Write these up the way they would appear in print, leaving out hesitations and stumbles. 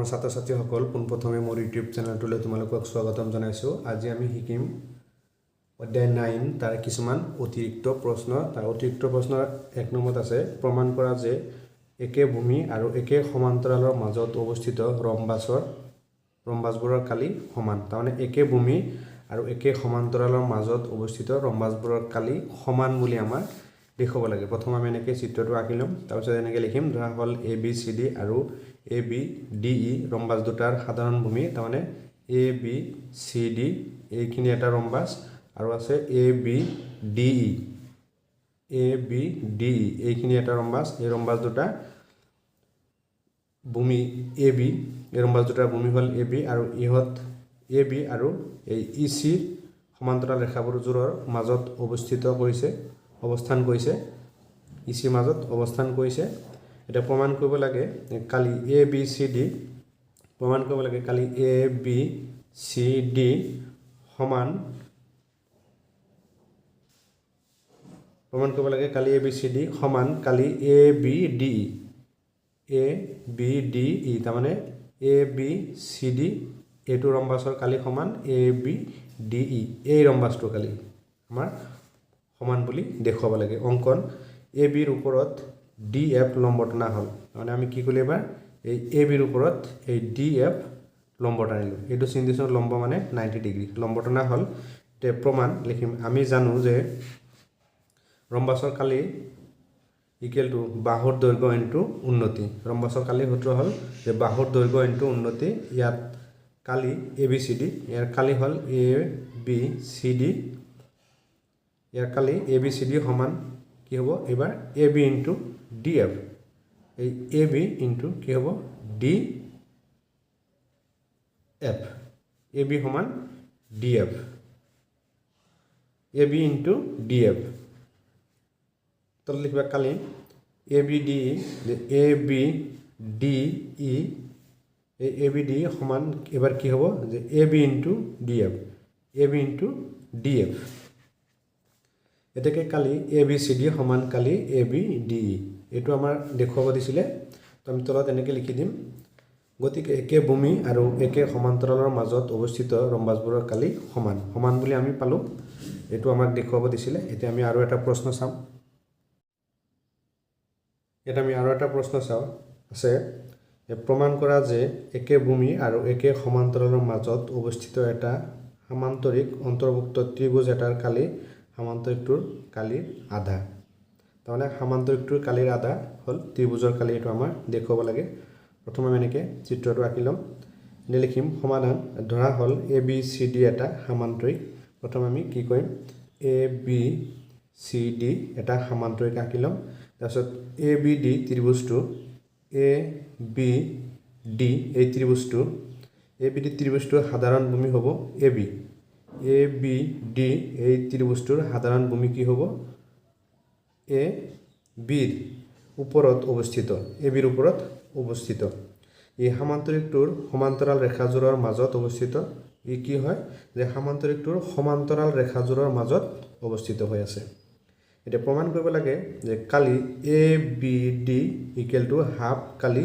মৰমৰ ছাত্ৰ-ছাত্ৰীসকল পোনপ্ৰথমে মোৰ ইউটিউব চেনেলটোলৈ তোমালোকক স্বাগতম জনাইছোঁ। আজি আমি শিকিম অধ্যায় 9 তাৰ কিছুমান অতিৰিক্ত প্ৰশ্ন। তাৰ অতিৰিক্ত প্ৰশ্নৰ 1 নম্বৰত আছে প্ৰমাণ কৰা যে একে ভূমি আৰু একে সমান্তৰালৰ মাজত অৱস্থিত ৰম্বাসবোৰৰ কালি সমান। তাৰমানে একে ভূমি আৰু একে সমান্তৰালৰ মাজত অৱস্থিত ৰম্বাসবোৰৰ কালি সমান বুলি আমাৰ দেখুৱাব লাগে। প্ৰথম আমি এনেকৈ চিত্ৰটো আঁকি ল'ম, তাৰপিছত এনেকৈ লিখিম ধৰা হ'ল ABCD আৰু ABDE ৰম্বাস দুটাৰ সাধাৰণ ভূমি। তাৰমানে ABCD এইখিনি এটা ৰম্বাস আৰু আছে ABDE এইখিনি এটা ৰম্বাস। এই ৰম্বাস দুটা ভূমি AB, এই ৰম্বাস দুটাৰ ভূমি হ'ল AB আৰু ইহঁত AB আৰু এই EC সমান্তৰাল ৰেখাবোৰৰ মাজত অৱস্থান কৰিছে EC মাজত অৱস্থান কৰিছে। এটা প্ৰমাণ কৰিব লাগে কালি ABCD প্ৰমাণ কৰিব লাগে কালি ABCD সমান প্ৰমাণ কৰিব লাগে কালি ABCD সমান কালি ABDE তাৰমানে ABCD এইটো ৰম্বাসৰ কালি সমান ABDE এই ৰম্বাসটো কালি আমাৰ সমান বুলি দেখুৱাব লাগে। অংকন ABৰ ওপৰত DF লম্ব টনা হ'ল, মানে আমি কি কৰিলোঁ এবাৰ এই ABৰ ওপৰত এই DF লম্ব টানিলোঁ। এইটো চিন্তিচনৰ লম্ব মানে 90 ডিগ্ৰী লম্ব টনা হ'ল। তে প্ৰমাণ লিখিম, আমি জানো যে ৰম্বাসৰ কালি ইকুৱেল টু বাহুৰ দৈৰ্ঘ্য ইনটু উন্নতি। ৰম্বাসৰ কালি সূত্ৰ হ'ল যে বাহুৰ দৈৰ্ঘ্য ইনটু উন্নতি। ইয়াত কালি ABCD, ইয়াৰ কালি হ'ল ABCD, ইয়াৰ কালি ABCD সমান কি হ'ব এবাৰ AB ইনটু DF। এই AB ইনটু কি হ'ব DF, AB সমান DF, AB ইনটু DF। তলত লিখিবা কালি ABDE এই ABDE সমান এবাৰ কি হ'ব যে AB into DF, AB into DF। এতেকে কালি ABCD সমান কালি ABDE এইটো আমাৰ দেখুৱাব দিছিলে। তো আমি তলত এনেকৈ লিখি দিম, গতিকে একে ভূমি আৰু একে সমান্তৰালৰ মাজত অৱস্থিত ৰম্বাসবোৰৰ কালি সমান বুলি আমি পালোঁ। এইটো আমাক দেখুৱাব দিছিলে। এতিয়া আমি আৰু এটা প্ৰশ্ন চাম। আছে প্ৰমাণ কৰা যে একে ভূমি আৰু একে সমান্তৰালৰ মাজত অৱস্থিত এটা সামান্তৰিক অন্তৰ্ভুক্ত ত্ৰিভুজ এটাৰ কালি সামান্তৰিকটোৰ কালিৰ আধা। তাৰমানে সামান্তৰিকটোৰ কালিৰ আধা হ'ল ত্ৰিভুজৰ কালি, এইটো আমাৰ দেখুৱাব লাগে। প্ৰথমে আমি এনেকৈ চিত্ৰটো আঁকি ল'ম, এনে লিখিম সমাধান। ধৰা হ'ল ABCD এটা সামান্তৰিক। প্ৰথমে আমি কি কৰিম ABCD এটা সামান্তৰিক আঁকি ল'ম। তাৰপিছত ABD ত্ৰিভুজটো ABD এই ত্ৰিভুজটোৰ সাধাৰণ ভূমি হ'ব AB। ABD এই ত্ৰিভুজটোৰ সাধাৰণ ভূমি কি হ'ব ABৰ ওপৰত অৱস্থিত। এই সামান্তৰিকটোৰ সমান্তৰাল ৰেখাযোৰৰ মাজত অৱস্থিত। ই কি হয় যে সামান্তৰিকটোৰ সমান্তৰাল ৰেখাযোৰৰ মাজত অৱস্থিত হৈ আছে। এতিয়া প্ৰমাণ কৰিব লাগে যে কালি ABD equal to half Kali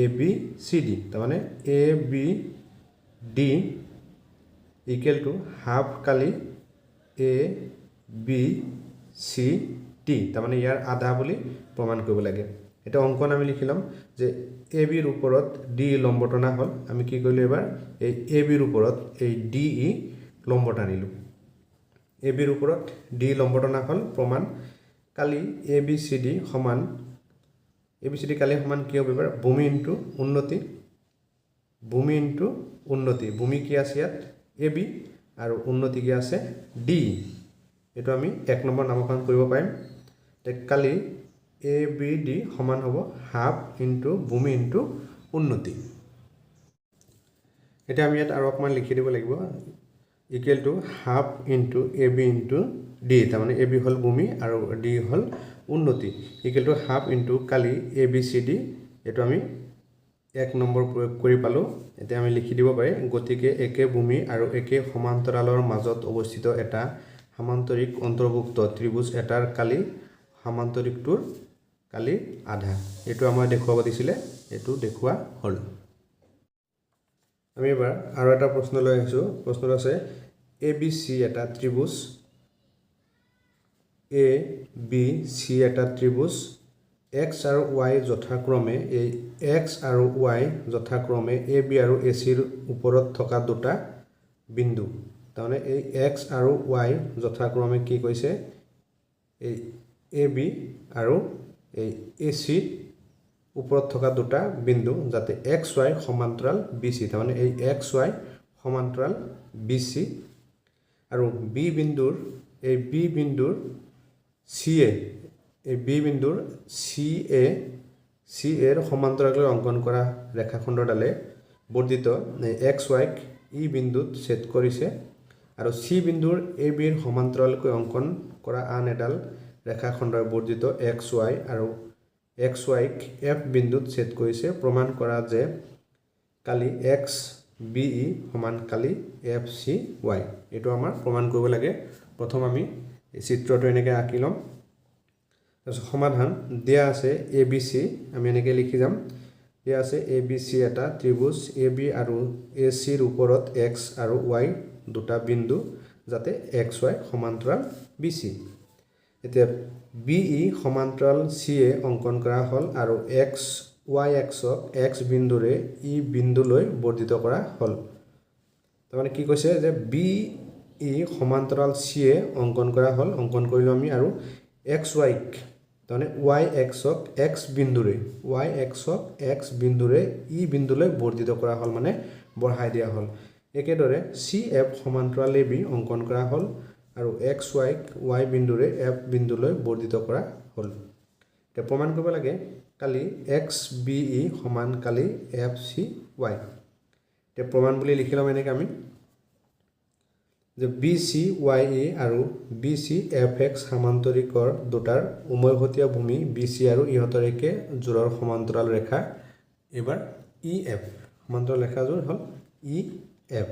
ABCD। তাৰমানে ABD equal to half Kali ABCD, তাৰমানে ইয়াৰ আধা বুলি প্ৰমাণ কৰিব লাগে। এটা অংকন আমি লিখি ল'ম যে ABৰ ওপৰত DE লম্ব টনা হ'ল। আমি কি কৰিলোঁ এবাৰ এই ABৰ ওপৰত এই DE লম্ব টানিলোঁ। ABৰ ওপৰত DE লম্ব টনা হ'ল। প্ৰমাণ কালি ABCD কালি সমান কি হ'ব এবাৰ ভূমি ইনটু উন্নতি। ভূমি কি আছে ইয়াত AB আৰু উন্নতি কি আছে DE। এইটো আমি 1 নম্বৰ নামকৰণ কৰিব পাৰিম। কালি ABD সমান হ'ব হাফ ইনটু ভূমি ইনটু উন্নতি। এতিয়া আমি ইয়াত আৰু অকণমান লিখি দিব লাগিব equal to half into AB into DE। তাৰমানে AB হ'ল ভূমি আৰু DE হ'ল উন্নতি। Equal to half into Kali ABCD। এইটো আমি 1 নম্বৰ প্ৰয়োগ কৰি পালোঁ। এতিয়া আমি লিখি দিব পাৰি গতিকে একে ভূমি আৰু একে সমান্তৰালৰ মাজত অৱস্থিত এটা সামান্তৰিক অন্তৰ্ভুক্ত ত্ৰিভুজ এটাৰ কালি সামান্তৰিকটোৰ কালি আধা। এইটো আমাৰ দেখুৱাব দিছিলে, এইটো দেখুওৱা হ'ল। আমি এবাৰ আৰু এটা প্ৰশ্ন লৈ আহিছোঁ প্ৰশ্নটো আছে ABC এটা ত্ৰিভুজ ABC এটা ত্ৰিভুজ x আৰু y যথাক্ৰমে এই x আৰু y যথাক্ৰমে AB আৰু AC ৰ ওপৰত থকা দুটা বিন্দু তাৰমানে এই x আৰু y যথাক্ৰমে কি কৈছে এই AB আৰু এই AC ওপৰত থকা দুটা বিন্দু যাতে XY সমান্তৰাল BC তাৰমানে এই XY সমান্তৰাল BC আৰু B বিন্দুৰ এই B বিন্দুৰ CA এই B বিন্দুৰ CA ৰ সমান্তৰালকৈ অংকন কৰা ৰেখাখণ্ডডালে বৰ্ধিত XY ই বিন্দুত ছেদ কৰিছে আৰু C বিন্দুৰ AB ৰ সমান্তৰালকৈ অংকন কৰা আন এডাল ৰেখাখণ্ডই বৰ্ধিত XY আৰু XY F বিন্দুত ছেদ কৰিছে প্ৰমাণ কৰা যে কালি XBE সমান কালি FCY এইটো আমাৰ প্ৰমাণ কৰিব লাগে প্ৰথম আমি এই চিত্ৰটো এনেকৈ আঁকি ল'ম তাৰপিছত সমাধান দিয়া আছে ABC আমি এনেকৈ লিখি যাম দিয়া আছে ABC এটা ত্ৰিভুজ AB আৰু AC ৰ ওপৰত X আৰু Y দুটা বিন্দু যাতে XY সমান্তৰাল BC এতিয়া BE সমান্তৰাল CA অংকন কৰা হ'ল আৰু XY axক X বিন্দুৰে ই বিন্দুলৈ বৰ্ধিত কৰা হ'ল তাৰমানে কি কৈছে যে BE সমান্তৰাল CA অংকন কৰা হ'ল অংকন কৰিলোঁ আমি আৰু XY তাৰমানে Y axক X বিন্দুৰে ই বিন্দুলৈ বৰ্ধিত কৰা হ'ল মানে বঢ়াই দিয়া হ'ল একেদৰে CF সমান্তৰাল AB অংকন কৰা হ'ল আৰু XY Y বিন্দুৰে F বিন্দুলৈ বৰ্ধিত কৰা হ'ল এতিয়া প্ৰমাণ কৰিব লাগে কালি XBE সমান কালি FCY এতিয়া প্ৰমাণ বুলি লিখি ল'ম এনেকৈ আমি যে BCYE আৰু BCFX সামান্তৰিকৰ দুটাৰ উমৈহতীয়া ভূমি BC আৰু ইহঁতৰ একে জোৰৰ সমান্তৰাল ৰেখা এবাৰ EF সমান্তৰাল ৰেখাযোৰ হ'ল EF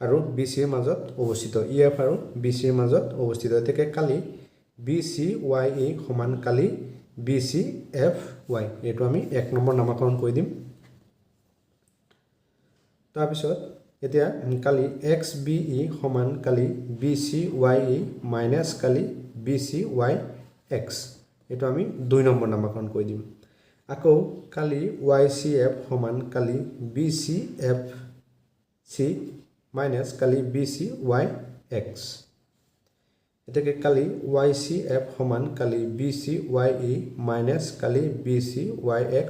আৰু BC ৰ মাজত অৱস্থিত EF আৰু BC ৰ মাজত অৱস্থিত এতেকে কালি BCYE সমান কালি BCFY এইটো আমি 1 নম্বৰ নামাকৰণ কৰি দিম তাৰপিছত এতিয়া কালি XBE সমান কালি BCYE মাইনাছ কালি BCYX এইটো আমি 2 নম্বৰ নামাকৰণ কৰি দিম আকৌ কালি YCF সমান কালি BCFC মাইনাছ কালি BCYX এতেকে কালি YCF সমান কালি BCYE মাইনাছ কালি BCYX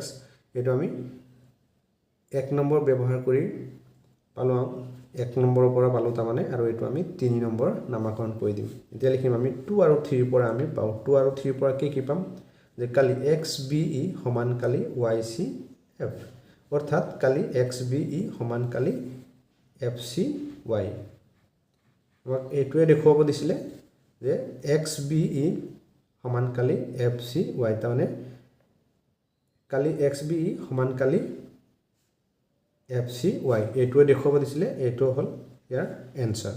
এইটো আমি 1 নম্বৰ ব্যৱহাৰ কৰি পালোঁ 1 নম্বৰৰ পৰা পালোঁ তাৰমানে আৰু এইটো আমি 3 নম্বৰ নামাকৰণ কৰি দিম এতিয়া লিখিম আমি 2 আৰু 3 পৰা আমি পাওঁ 2 আৰু 3 পৰা কি পাম যে কালি XBE সমান কালি YCF অৰ্থাৎ কালি XBE সমান কালি FCY আমাক এইটোৱে দেখুৱাব দিছিলে যে XBE সমান কালি FCY তাৰমানে কালি XBE সমান কালি FCY এইটোৱে দেখুৱাব দিছিলে এইটো হ'ল ইয়াৰ এনসাৰ